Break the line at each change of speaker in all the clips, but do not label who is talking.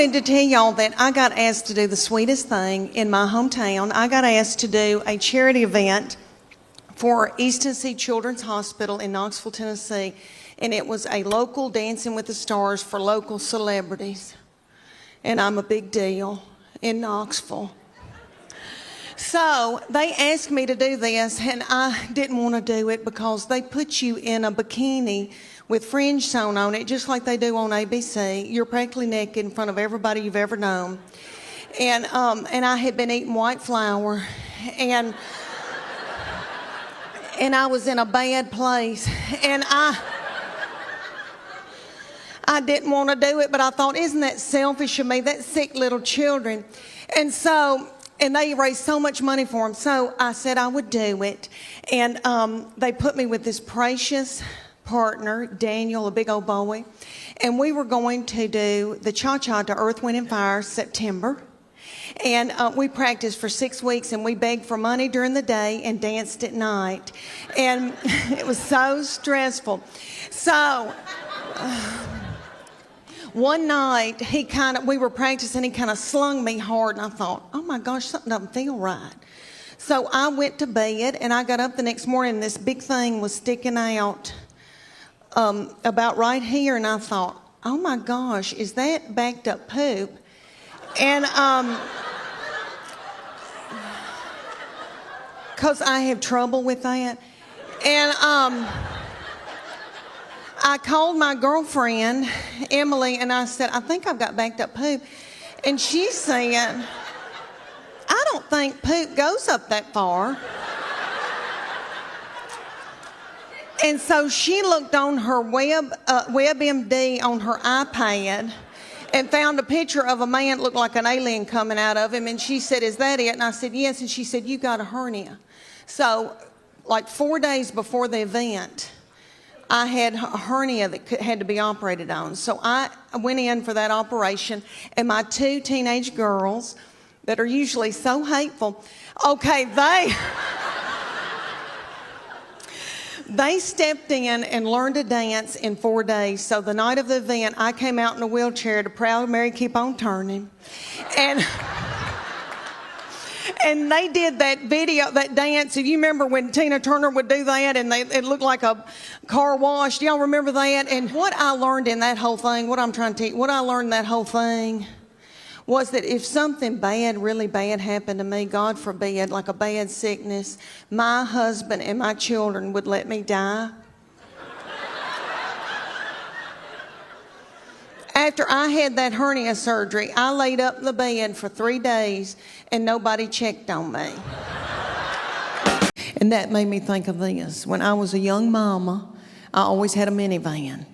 wanted to tell y'all that I got asked to do the sweetest thing in my hometown. I got asked to do a charity event for East Tennessee Children's Hospital in Knoxville, Tennessee. And it was a local Dancing with the Stars for local celebrities. And I'm a big deal in Knoxville. So they asked me to do this, and I didn't want to do it because they put you in a bikini with fringe sewn on it, just like they do on ABC. You're practically naked in front of everybody you've ever known. And I had been eating white flour, and I was in a bad place, and I didn't want to do it, but I thought, isn't that selfish of me? That's sick little children. And they raised so much money for them. So I said I would do it. And they put me with this precious partner, Daniel, a big old boy. And we were going to do the cha-cha to Earth, Wind, and Fire September. And we practiced for 6 weeks, and we begged for money during the day and danced at night. And it was so stressful. So one night, we were practicing, he kind of slung me hard, and I thought, oh my gosh, something doesn't feel right. So I went to bed, and I got up the next morning, and this big thing was sticking out about right here, and I thought, oh my gosh, is that backed up poop? And because I have trouble with that. And I called my girlfriend, Emily, and I said, I think I've got backed up poop. And she said, I don't think poop goes up that far. And so she looked on her WebMD on her iPad and found a picture of a man that looked like an alien coming out of him. And she said, is that it? And I said, yes. And she said, you got a hernia. So like 4 days before the event, I had a hernia that had to be operated on. So I went in for that operation, and my 2 teenage girls that are usually so hateful, okay, they stepped in and learned to dance in 4 days. So the night of the event, I came out in a wheelchair to Proud Mary Keep On Turning. And they did that video, that dance. If you remember when Tina Turner would do that and it looked like a car wash. Do y'all remember that? And what I learned in that whole thing, what I learned in that whole thing was that if something bad, really bad happened to me, God forbid, like a bad sickness, my husband and my children would let me die. After I had that hernia surgery, I laid up in the bed for 3 days and nobody checked on me. And that made me think of this. When I was a young mama, I always had a minivan.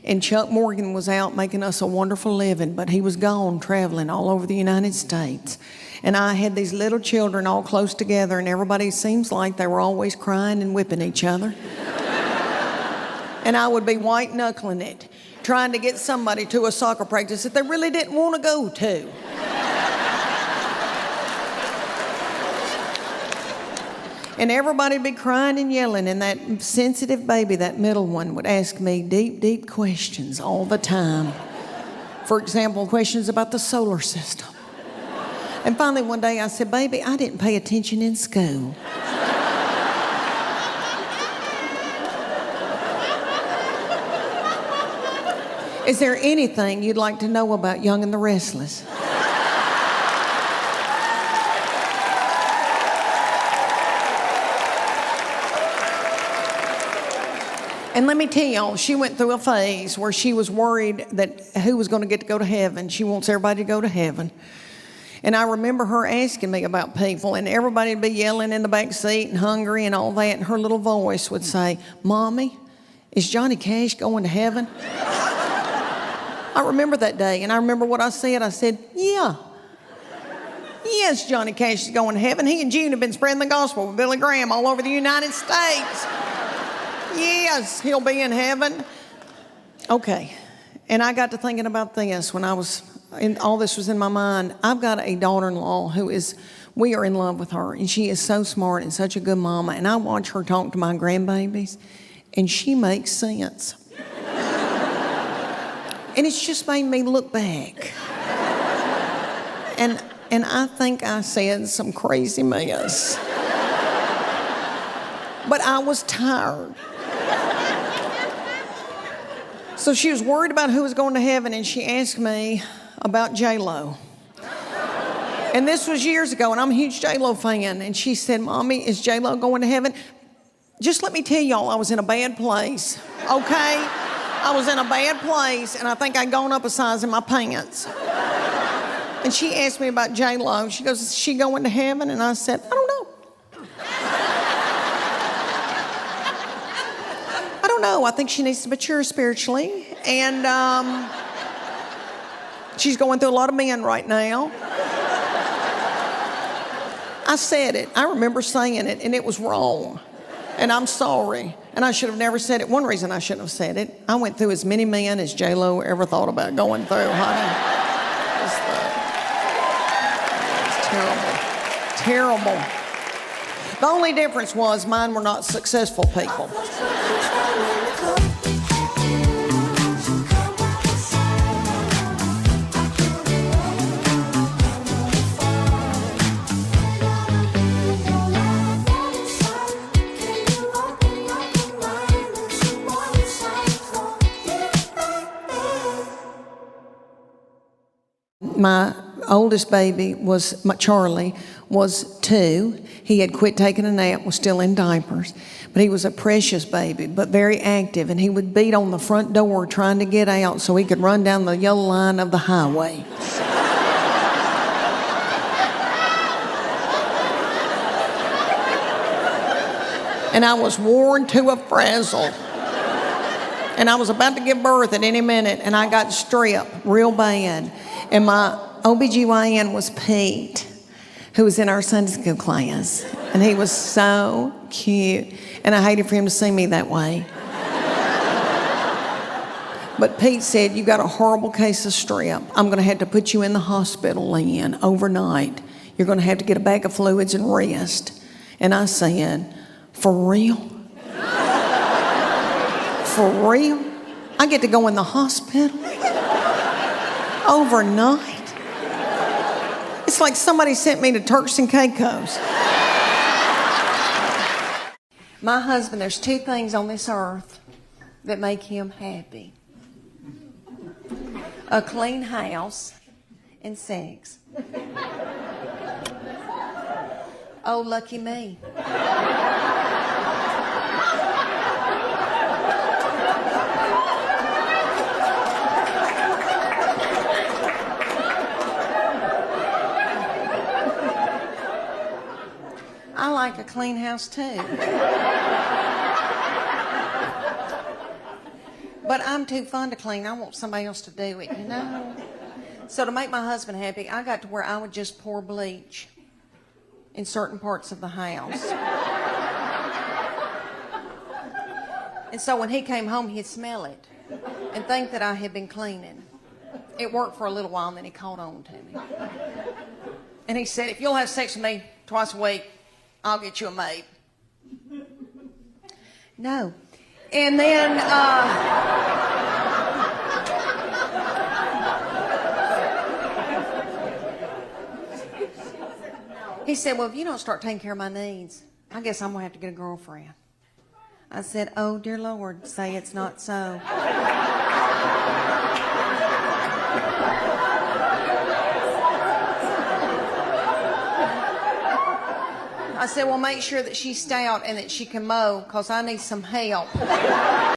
And Chuck Morgan was out making us a wonderful living, but he was gone traveling all over the United States. And I had these little children all close together, and everybody seems like they were always crying and whipping each other. And I would be white knuckling it, trying to get somebody to a soccer practice that they really didn't want to go to. And everybody would be crying and yelling, and that sensitive baby, that middle one, would ask me deep, deep questions all the time. For example, questions about the solar system. And finally one day I said, baby, I didn't pay attention in school. Is there anything you'd like to know about Young and the Restless? And let me tell y'all, she went through a phase where she was worried that who was going to get to go to heaven. She wants everybody to go to heaven. And I remember her asking me about people, and everybody would be yelling in the back seat and hungry and all that, and her little voice would say, Mommy, is Johnny Cash going to heaven? I remember that day, and I remember what I said. I said, yeah. Yes, Johnny Cash is going to heaven. He and June have been spreading the gospel with Billy Graham all over the United States. Yes, he'll be in heaven. Okay, and I got to thinking about this when all this was in my mind. I've got a daughter-in-law we are in love with her, and she is so smart and such a good mama, and I watch her talk to my grandbabies, and she makes sense. And it's just made me look back. And I think I said some crazy mess. But I was tired. So she was worried about who was going to heaven, and she asked me about JLo. And this was years ago, and I'm a huge JLo fan. And she said, Mommy, is JLo going to heaven? Just let me tell y'all, I was in a bad place, okay? I was in a bad place, and I think I'd gone up a size in my pants. And she asked me about JLo. She goes, is she going to heaven? And I said, I don't know. I don't know. I think she needs to mature spiritually. And she's going through a lot of men right now. I said it. I remember saying it, and it was wrong. And I'm sorry. And I should have never said it. One reason I shouldn't have said it, I went through as many men as JLo ever thought about going through, honey. It's terrible. The only difference was mine were not successful people. My oldest baby Charlie was 2. He had quit taking a nap, was still in diapers. But he was a precious baby, but very active. And he would beat on the front door trying to get out so he could run down the yellow line of the highway. And I was worn to a frazzle. And I was about to give birth at any minute, and I got strep real bad. And my OBGYN was Pete, who was in our Sunday school class. And he was so cute. And I hated for him to see me that way. But Pete said, you got a horrible case of strep. I'm going to have to put you in the hospital, Leanne, overnight. You're going to have to get a bag of fluids and rest. And I said, for real? For real? I get to go in the hospital overnight? It's like somebody sent me to Turks and Caicos. My husband, there's 2 things on this earth that make him happy. A clean house and sex. Oh, lucky me. I like a clean house too. But I'm too fun to clean. I want somebody else to do it, you know? So to make my husband happy, I got to where I would just pour bleach in certain parts of the house. And so when he came home, he'd smell it and think that I had been cleaning. It worked for a little while, and then he caught on to me. And he said, if you'll have sex with me twice a week, I'll get you a maid. No. And then, he said, well, if you don't start taking care of my needs, I guess I'm going to have to get a girlfriend. I said, oh, dear Lord, say it's not so. I said, well, make sure that she's stout and that she can mow, because I need some help.